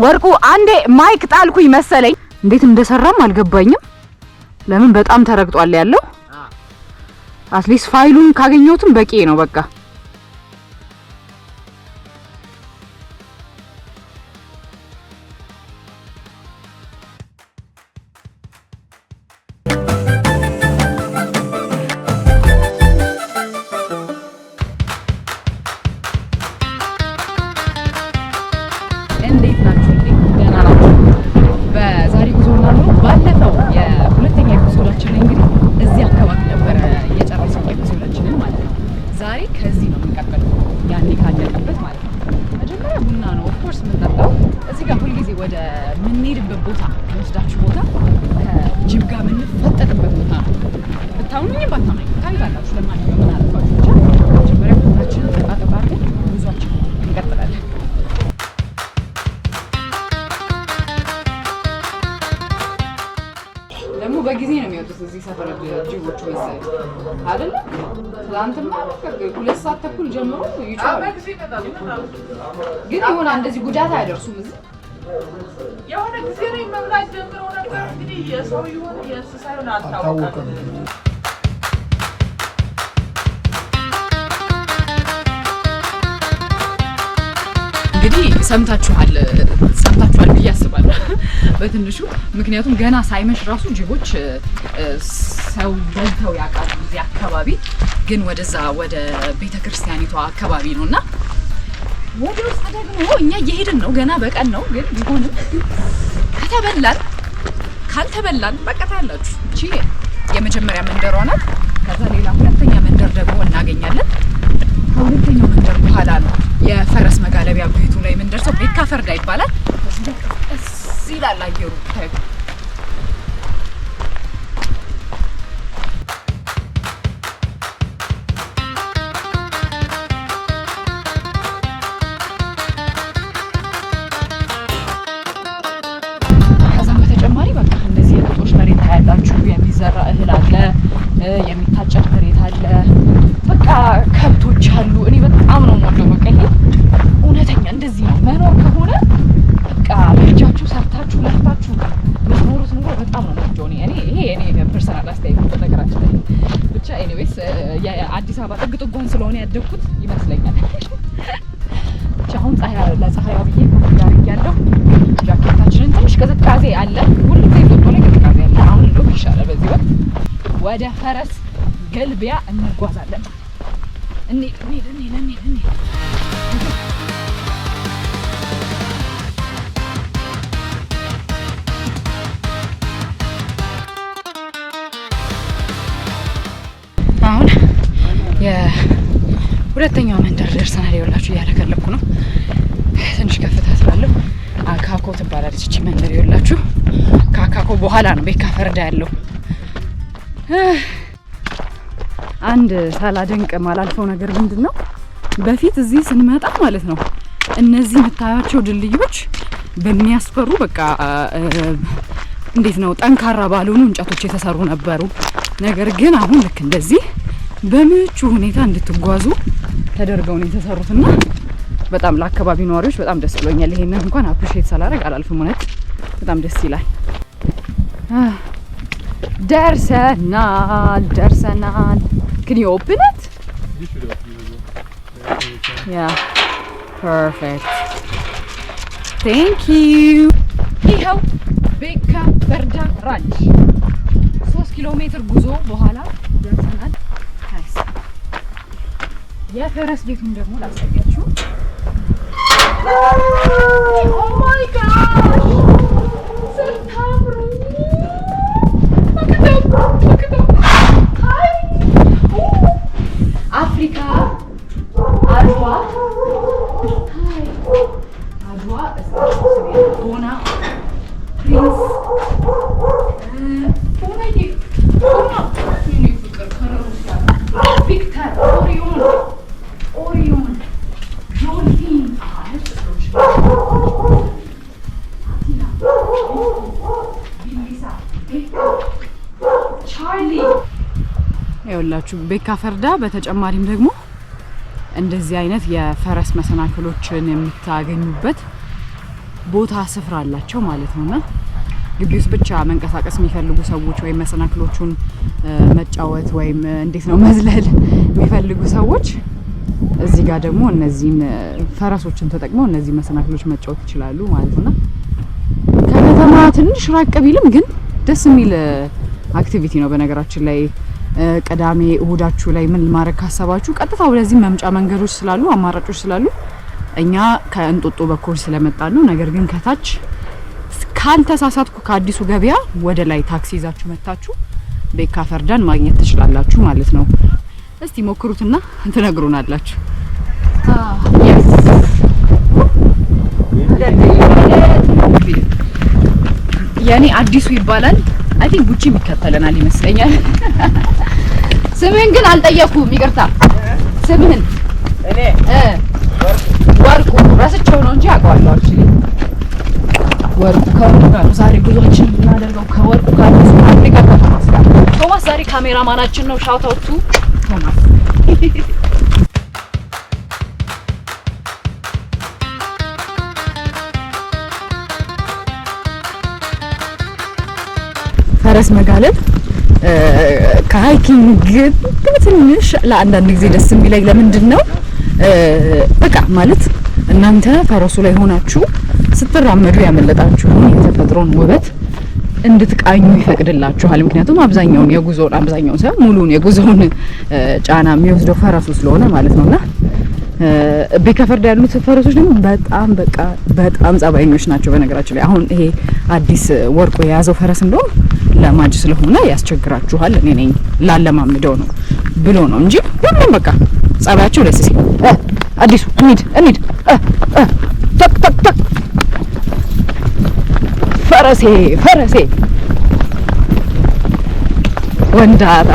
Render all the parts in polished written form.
ወርቁ አንዴ ማይክ ጣልኩኝ መሰለኝ። እንዴት እንደሰራም አልገባኝም። ለምን በጣም ተረግጧል ያለው። አትሊስት ፋይሉን ካገኘሁትም በቂ ነው በቃ። እንዴት ናችሁ? ደህና ናችሁ? በዛሬ ጉዞ ነው ባለፈው የሁለተኛ ኤፒሶዳችን ላይ እንግዲህ እዚህ አካባቢ ነበረ የጨረስነው ኤፒሶዳችንን ማለት ነው። ዛሬ ከዚህ ነው የምንቀጥለው ያኔ ካለቀበት ማለት ነው። መጀመሪያ ቡና ነው ኦፍ ኮርስ የምንጠጣው። እዚህ ጋር ሁልጊዜ ወደ ምንሄድበት ቦታ ወስዳችሁ ቦታ ከጅብ ጋር የምንፈጠጥበት ቦታ ነው። ብታምኑኝም ባታምኑኝም ታይታላችሁ። ለማንኛውም ምን አለባችሁ ብቻ መጀመሪያ ቡናችንን ጠጣ አድርገን ጉዟችንን እንቀጥላለን። ደግሞ በጊዜ ነው የሚወጡት እዚህ ሰፈር ጅቦቹ መሰለኝ አይደል? ትናንትና 2 ሰዓት ተኩል ጀምሮ ይጫወታሉ። ግን የሆነ እንደዚህ ጉዳት አያደርሱም። እዚህ የሆነ ጊዜ ነው መብላት ጀምሮ ነበር። እንግዲህ የሰው ይሁን የእንስሳ ይሁን አልታወቀም። እንግዲህ ሰምታችኋል ብዬ አስባለሁ በትንሹ። ምክንያቱም ገና ሳይመሽ ራሱ ጅቦች ሰው በልተው ያውቃሉ እዚህ አካባቢ። ግን ወደዛ ወደ ቤተክርስቲያኒቷ አካባቢ ነውና ወደ ውስጥ ደግሞ እኛ እየሄድን ነው። ገና በቀን ነው። ግን ቢሆንም ካልተበላን በቃ ታያላችሁ። እቺ የመጀመሪያ መንደሯ ናት። ከዛ ሌላ ሁለተኛ መንደር ደግሞ እናገኛለን። ከሁለተኛው መንደር በኋላ ነው የፈረስ መጋለቢያ ቤቱ ላይ የምንደርሰው። ቤካ ፈርዳ ይባላል። እዚህ ይላል አየሩ ታዩ። ከዛም በተጨማሪ በቃ እንደዚህ የግጦሽ መሬት ታያላችሁ። የሚዘራ እህል አለ፣ የሚታጨድ መሬት አለ። በቃ ከብቶች አሉ። እኔ በጣም ነው የምወደው። በቃ ይሄ እውነተኛ እንደዚህ ነው መኖር ከሆነ በቃ በእጃችሁ ሰርታችሁ ለፍታችሁ የምትኖሩት ኑሮ በጣም ነው የምወደው። ይሄ እኔ ፐርሰናል አስተያየት ነው በነገራችን ላይ። ብቻ ኤኒዌይስ የአዲስ አበባ ጥግ ጥጓን ስለሆነ ያደግኩት ይመስለኛል። ብቻ አሁን ለፀሐይዋ ብዬ ኮፍያ አድርጌያለሁ። ጃኬታችንን ትንሽ ቅዝቃዜ አለ። ሁሉ ጊዜ ወጥቶ ላይ ቅዝቃዜ አለ። አሁን እንደውም ይሻላል። በዚህ ወቅት ወደ ፈረስ ገልቢያ እንጓዛለን። እንሂድ። አሁን የሁለተኛው መንደር ደርሰናል። ይኸውላችሁ እያለከለኩ ነው። ትንሽ ከፍታ ስላለው አካኮ ትባላለች እቺ መንደር። ይኸውላችሁ ከአካኮ በኋላ ነው ቤካ ፈርዳ ያለው። አንድ ሳላደንቅ ማላልፈው ነገር ምንድነው፣ በፊት እዚህ ስንመጣ ማለት ነው እነዚህ የምታያቸው ድልድዮች በሚያስፈሩ በቃ እንዴት ነው ጠንካራ ባልሆኑ እንጨቶች የተሰሩ ነበሩ። ነገር ግን አሁን ልክ እንደዚህ በምቹ ሁኔታ እንድትጓዙ ተደርገው ነው የተሰሩትና በጣም ለአካባቢ ነዋሪዎች በጣም ደስ ብሎኛል። ይሄንን እንኳን አፕሪሺየት ሳላደርግ አላልፍም። እውነት በጣም ደስ ይላል። ደርሰናል። Can you open it? You should open it. Yeah. Perfect. Thank you. ይኸው ቤካ ፈርዳ ራንች 3 ኪሎ ሜትር ጉዞ በኋላ ደርሰናል። ናይስ። የፈረስ ቤቱን ደግሞ ላሳያችሁ። Oh my gosh! ስታምሩ! Look at them. Hi. አፍሪካ አድዋ ቦና ፕሪንስ ቪክተር ኦሪዮን ጆልፊን ቻርሊ። ይኸውላችሁ ቤካ ፈርዳ በተጨማሪም ደግሞ እንደዚህ አይነት የፈረስ መሰናክሎችን የምታገኙበት ቦታ ስፍራ አላቸው ማለት ነውና ግቢ ውስጥ ብቻ መንቀሳቀስ የሚፈልጉ ሰዎች ወይም መሰናክሎቹን መጫወት ወይም እንዴት ነው መዝለል የሚፈልጉ ሰዎች እዚህ ጋር ደግሞ እነዚህን ፈረሶችን ተጠቅመው እነዚህ መሰናክሎች መጫወት ይችላሉ ማለት ነው። ከከተማ ትንሽ ራቅ ቢልም ግን ደስ የሚል አክቲቪቲ ነው። በነገራችን ላይ ቅዳሜ እሁዳችሁ ላይ ምን ማድረግ ካሰባችሁ ቀጥታ ወደዚህ መምጫ መንገዶች ስላሉ አማራጮች ስላሉ እኛ ከእንጦጦ በኩል ስለመጣን ነው። ነገር ግን ከታች ካልተሳሳትኩ ከአዲሱ ገበያ ወደ ላይ ታክሲ ይዛችሁ መታችሁ ቤካ ፈርዳን ማግኘት ትችላላችሁ ማለት ነው። እስቲ ሞክሩትና ትነግሩናላችሁ። ያኔ አዲሱ ይባላል። አይ ቲንክ ጉቺ ይከተለናል ይመስለኛል። ስምህን ግን አልጠየኩም፣ ይቅርታ። ስምህን እኔ ወርቁ ረስቼው ነው እንጂ አውቀዋለሁ። አክቹሊ ወርቁ ከወርቁ ጋር ዛሬ ጉዞአችን የምናደርገው ከወርቁ ጋር አፍሪካ ከቶማስ ጋር። ቶማስ ዛሬ ካሜራማናችን ነው። ሻውት አውት ቱ ቶማስ። ፈረስ መጋለብ ከሃይኪንግ ትንሽ ለአንዳንድ ጊዜ ደስ የሚለኝ ለምንድን ነው በቃ ማለት እናንተ ፈረሱ ላይ ሆናችሁ ስትራመዱ ያመለጣችሁን የተፈጥሮን ውበት እንድትቃኙ ይፈቅድላችኋል። ምክንያቱም አብዛኛውን ሳይሆን ሙሉውን የጉዞውን ጫና የሚወስደው ፈረሱ ስለሆነ ማለት ነውና ቤካ ፈርዳ ያሉት ፈረሶች ደግሞ በጣም ጸባይኞች ናቸው። በነገራችን ላይ አሁን ይሄ አዲስ ወርቁ የያዘው ፈረስ እንደውም ለማጅ ስለሆነ ያስቸግራችኋል። እኔ ነኝ ላለማምደው ነው ብሎ ነው እንጂ ሁሉም በቃ ጸባያቸው ደስ ሲል አዲሱ እንሂድ ተክ ፈረሴ ወንዳታ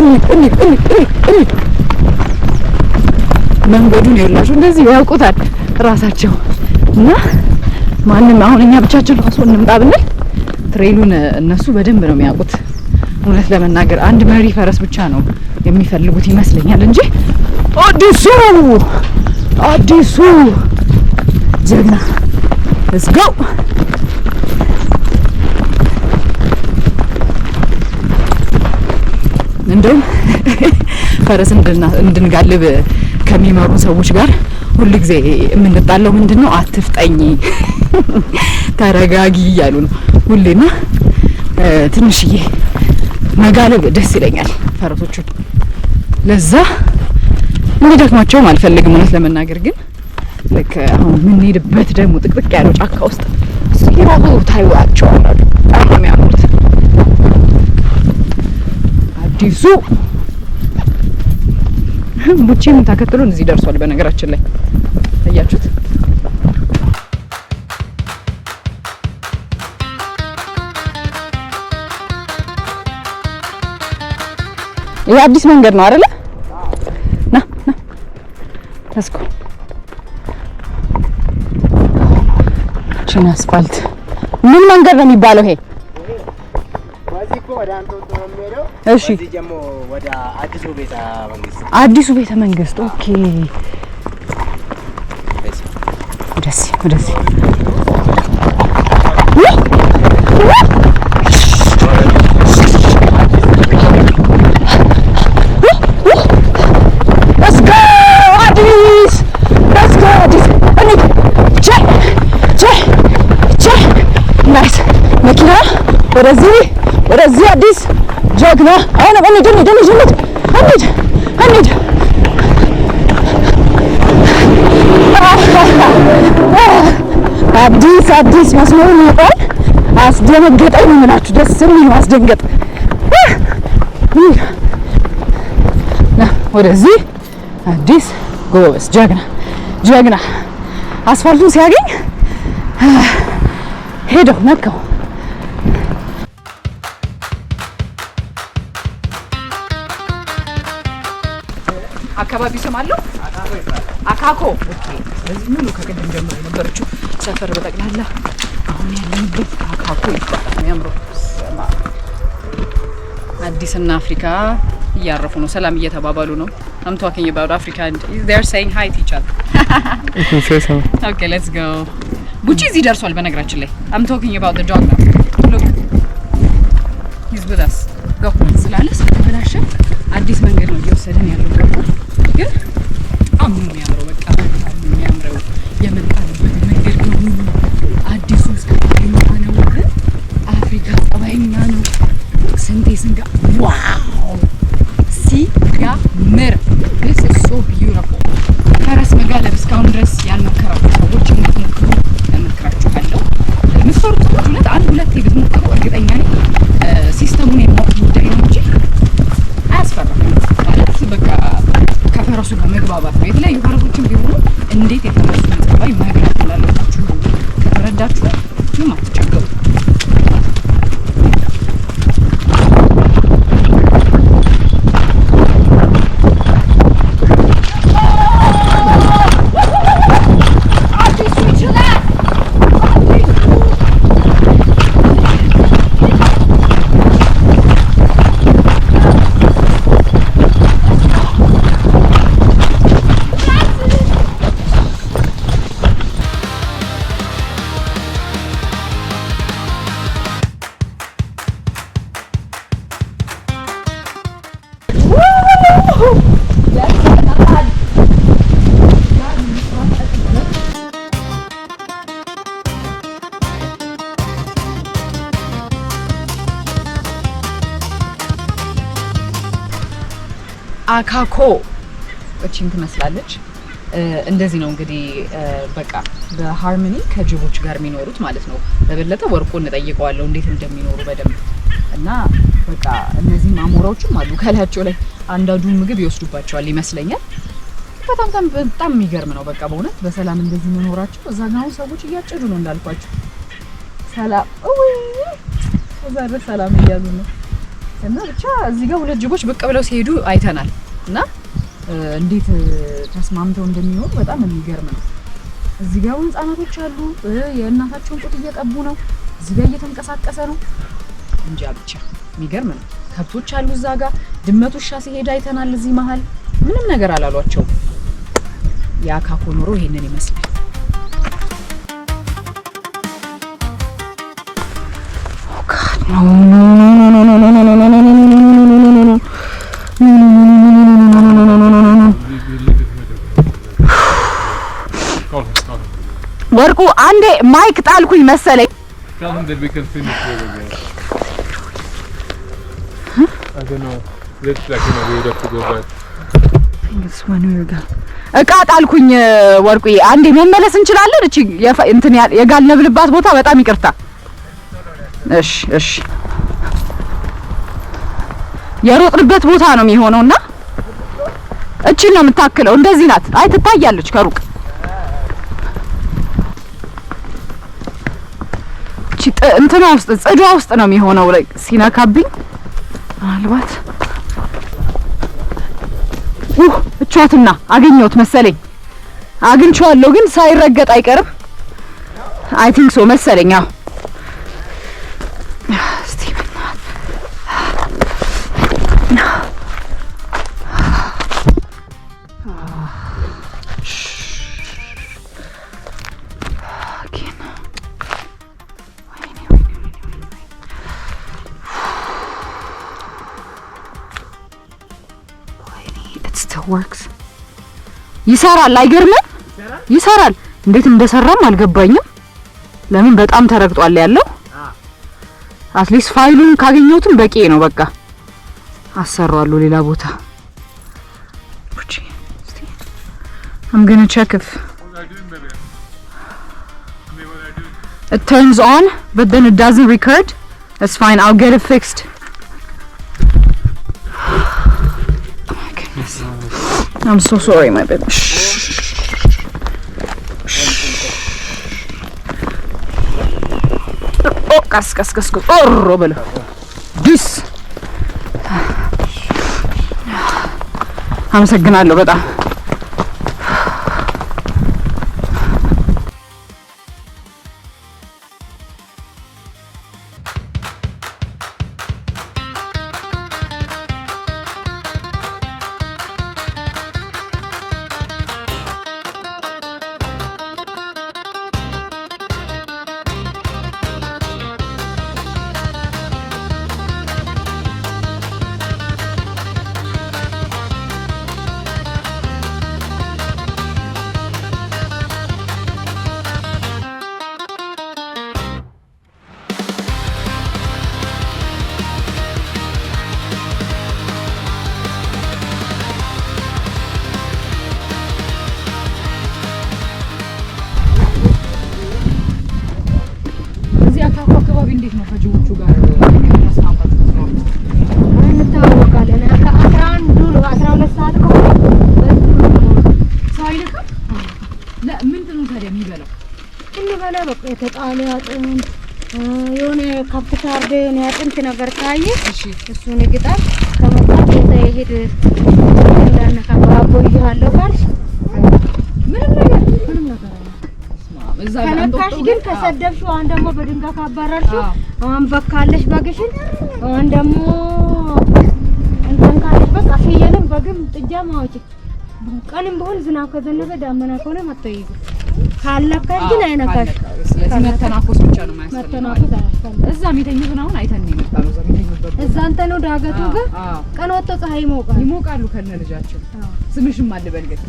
እንሂድ መንገዱን ይኸውላችሁ እንደዚህ ያውቁታል ራሳቸው እና ማንም አሁን እኛ ብቻችን ራሱ እንምጣ ብንል ትሬሉን እነሱ በደንብ ነው የሚያውቁት። እውነት ለመናገር አንድ መሪ ፈረስ ብቻ ነው የሚፈልጉት ይመስለኛል እንጂ አዲሱ ጀግና let's go እንደውም ፈረስ እንድንጋልብ ከሚመሩ ሰዎች ጋር ሁሉ ጊዜ የምንጣለው ምንድነው አትፍጠኝ ተረጋጊ እያሉ ነው ሁሌና ትንሽዬ መጋለብ ደስ ይለኛል ፈረሶቹን። ለዛ እንዲደክማቸውም አልፈልግም እውነት ለመናገር ግን ልክ አሁን የምንሄድበት ደግሞ ጥቅጥቅ ያለው ጫካ ውስጥ ሲሮጡ ታዩዋቸዋል። በጣም የሚያምሩት አዲሱ ቡቼን ተከትሎ እዚህ ደርሷል። በነገራችን ላይ አያችሁት? ይሄ አዲስ መንገድ ነው አይደለ? ና ተስኮ ችን አስፋልት ምን መንገድ ነው የሚባለው ይሄ? እሺ ወደ አዲሱ ቤተ መንግስት ኦኬ። ወደዚህ መኪና ወደዚህ አዲስ ጀግና አሁን እንሂድ አዲስ መስመሩን ያውቃል። አስደነገጠኝ ነው የምላችሁ። ደስ የሚል ማስደንገጥ ና ወደዚህ አዲስ ጎበዝ ጀግና አስፋልቱን ሲያገኝ ሄደው ነካው። አካባቢ ስም አለው አካኮ። ኦኬ ስለዚህ ሙሉ ከቅድም ጀምሮ የነበረችው ሰፈር በጠቅላላ አሁን ያለንበት አካኮ ይባላል። የሚያምረው አዲስና አፍሪካ እያረፉ ነው፣ ሰላም እየተባባሉ ነው። I'm talking about Africa and they're saying hi to each other. You can say so. Okay, let's go. ጉቺ እዚህ ደርሷል በነገራችን ላይ I'm talking about the dog now look he's with us go ስላለ ስለተበላሸ አዲስ መንገድ ነው እየወሰደን ያለው ግን አሁን ነው ያምረው በቃ በጣም ነው ያምረው የመጣንበት መንገድ ነው አዲሱ ስካይኛ ነው አፍሪካ ጸባይኛ ነው ስንቴ ስንጋ ዋው ሲያምር this is so beautiful ፈረስ መጋለብ እስካሁን ድረስ ያልሞከራችሁ ሰዎች እንድትሞክሩ እመክራችኋለሁ የምትፈሩት ሰዎች አንድ ሁለት ብትሞክሩ እርግጠኛ ነኝ ሲስተሙን የማወቅ ጉዳይ ነው እንጂ አያስፈራም ማለት በቃ ከፈረሱ ጋር መግባባት ነው የተለያዩ ፈረሶችን ቢሆኑ እንዴት የፈረሱን ጸባይ ማግኘት እንዳለባችሁ ከተረዳችሁ ምንም አትቸገሩ አካኮ እቺን ትመስላለች እንደዚህ ነው እንግዲህ በቃ በሃርመኒ ከጅቦች ጋር የሚኖሩት ማለት ነው በበለጠ ወርቁን እንጠይቀዋለሁ እንዴት እንደሚኖሩ በደንብ እና በቃ እነዚህ ማሞራዎችም አሉ ካላቸው ላይ አንዳንዱ ምግብ ይወስዱባቸዋል ይመስለኛል በጣም የሚገርም ነው በቃ በእውነት በሰላም እንደዚህ መኖራቸው እዛ ጋር ሰዎች እያጨዱ ነው እንዳልኳችሁ ሰላም እዛ ድረስ ሰላም እያሉ ነው እና ብቻ እዚህ ጋር ሁለት ጅቦች ብቅ ብለው ሲሄዱ አይተናል እና እንዴት ተስማምተው እንደሚኖሩ በጣም የሚገርም ነው እዚህ ጋር ህፃናቶች አሉ የእናታቸውን ጡት እየጠቡ ነው እዚህ ጋር እየተንቀሳቀሰ ነው እንጂ ብቻ የሚገርም ነው ከብቶች አሉ እዛ ጋር ድመት ውሻ ሲሄድ አይተናል እዚህ መሃል ምንም ነገር አላሏቸው የአካኮ ኑሮ ይሄንን ይመስላል ወርቁ አንዴ ማይክ ጣልኩኝ መሰለኝ እቃ ጣልኩኝ ወርቁዬ አንዴ መመለስ እንችላለን እቺ እንትን የጋልነብልባት ቦታ በጣም ይቅርታ እሺ የሮጥንበት ቦታ ነው የሚሆነውና እቺን ነው የምታክለው እንደዚህ ናት አይ ትታያለች ከሩቅ እቺ እንትና ውስጥ ጽዷ ውስጥ ነው የሚሆነው ሲነካብኝ አልባት እቻትና አገኘሁት መሰለኝ አግኝቼዋለሁ ግን ሳይረገጥ አይቀርም አይ ቲንክ ሶ መሰለኝ አዎ works ይሰራል አይገርምም ይሰራል እንዴት እንደሰራም አልገባኝም ለምን በጣም ተረግጧል ያለው አትሊስት ፋይሉን ካገኘሁትም በቂ ነው በቃ አሰራዋለሁ ሌላ ቦታ I'm going to check if it turns on but then it doesn't record that's fine I'll get it fixed I'm so sorry, my baby. Oh, kas. Oh, Robel. This. አመሰግናለሁ በጣም ከጅቡቹ ጋር ተስማምታችሁ ነው? እንታወቃለን። ከ11 ሰዓት ከሆነ ሰው አይልክም። ምንድን ነው ታዲያ የሚበላው? እንበላ በቃ የተጣለ አጥንት የሆነ ከብት ታርደ የሆነ አጥንት ነገር ካየ እሱን ይግጣል። ከመጣ ቦታ ይሄድ እንዳነካ ባቦ ይያለው ካልሽ ምንም ነገር እዛ ከነካሽ ግን ከሰደብሽው አሁን ደግሞ በድንጋይ ካባረርሽው አሁን በካለሽ በግሽን አሁን ደግሞ እንትን ካለሽ በቃ ፍየልም በግም ጥጃም አውጪ ቀንም ቢሆን ዝናብ ከዘነበ ዳመና ከሆነ መጥቶ ይይዝ ካለካሽ ግን አይነካሽ። ስለዚህ መተናኮስ ብቻ ነው የማያስፈልገው። መተናኮስ አያስፈልግም። እዛ የሚተኙትን አሁን አይተን ነው የመጣነው። እዛ የሚተኙበት እዛ አንተ ነው ዳገቱ ጋር ቀን ወጥቶ ፀሐይ ይሞቃሉ ከነ ልጃቸው። ስምሽም አለ በልገት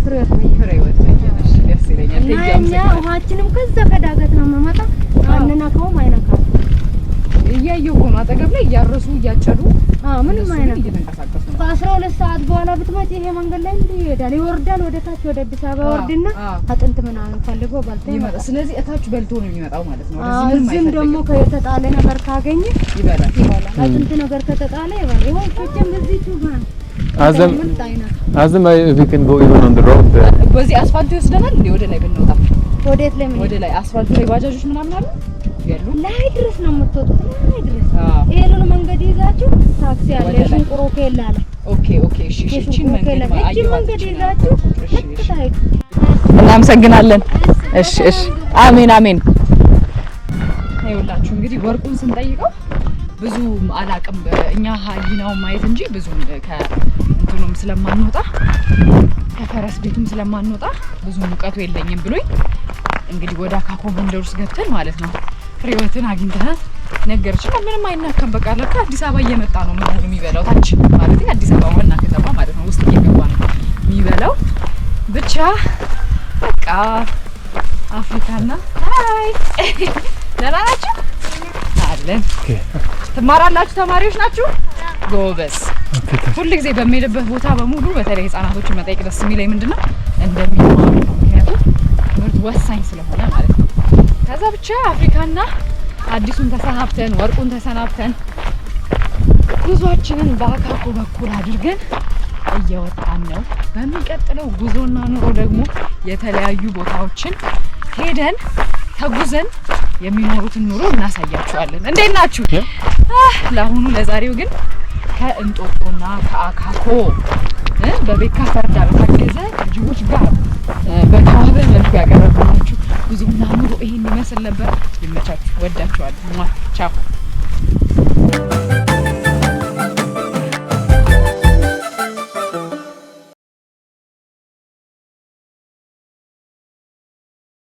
ፍሬወት እሺ ደስ ይለኛል። እኛ ውሃችንም ከዛ ከዳገት ነው የምመጣ አንነካውም አይነካም። እያየሁ ነው አጠገብ ላይ እያረሱ እያጨዱ ምንም አይነት እየተንቀሳቀሱ ነው። ከ12 ሰዓት በኋላ ብትመጪ ይሄ መንገድ ላይ እንዲህ ይሄዳል ይወርዳል ወደ ታች ወደ አዲስ አበባ ወርድና አጥንት ምናምን ፈልጎ በልቶ ይመጣል። ስለዚህ እታች በልቶ ነው የሚመጣው ማለት ነው። እዚህም ደግሞ ከተጣለ ነገር ካገኘ ይበላል። አጥንት ነገር ከተጣለ ይበላል። ይሁን ፍጭም እዚህ ቱጋን Azam we can go even on the road there. በዚህ አስፋልቱ ይወስደናል እንዴ? ወደ ላይ ብንወጣ ወዴት ላይ ምን ወደ ላይ አስፋልቱ ላይ ባጃጆች ምናምን አሉ ያሉ ላይ ድረስ ነው የምትወጡት። ላይ ድረስ ይሄንን መንገድ ይዛችሁ ታክሲ አለ ሽንቁሮ ከላ አለ። ኦኬ እሺ እቺን መንገድ ይዛችሁ ታይቱ። እናመሰግናለን። እሺ አሜን። ይኸውላችሁ እንግዲህ ወርቁን ስንጠይቀው ብዙ አላቅም እኛ ሀይናው ማየት እንጂ ብዙ ከእንትኑም ስለማንወጣ ከፈረስ ቤቱም ስለማንወጣ ብዙ ሙቀቱ የለኝም ብሎኝ እንግዲህ ወደ አካኮ መንደር ውስጥ ገብተን ማለት ነው ፍሬወትን አግኝተናል። ነገርችን ምንም አይናከም። በቃ ለካ አዲስ አበባ እየመጣ ነው ምንም የሚበላው ታች ማለት አዲስ አበባ ዋና ከተማ ማለት ነው ውስጥ እየገባ ነው የሚበላው። ብቻ በቃ አፍሪካና አይ ደህና ናችሁ? አለን። ትማራላችሁ? ተማሪዎች ናችሁ? ጎበዝ። ሁልጊዜ በሚሄድበት ቦታ በሙሉ በተለይ ህፃናቶችን መጠየቅ ደስ የሚለኝ ምንድነው እንደሚማሩ ነው። ምክንያቱም ትምህርት ወሳኝ ስለሆነ ማለት ነው። ከዛ ብቻ አፍሪካና አዲሱን ተሰናብተን ወርቁን ተሰናብተን ጉዟችንን በአካኮ በኩል አድርገን እየወጣን ነው። በሚቀጥለው ጉዞና ኑሮ ደግሞ የተለያዩ ቦታዎችን ሄደን ተጉዘን የሚኖሩትን ኑሮ እናሳያችኋለን። እንዴት ናችሁ? ለአሁኑ ለዛሬው ግን ከእንጦጦና ከአካኮ በቤካ ፈርዳ በታገዘ ከጅቦች ጋር በተዋበ መልኩ ያቀረብነው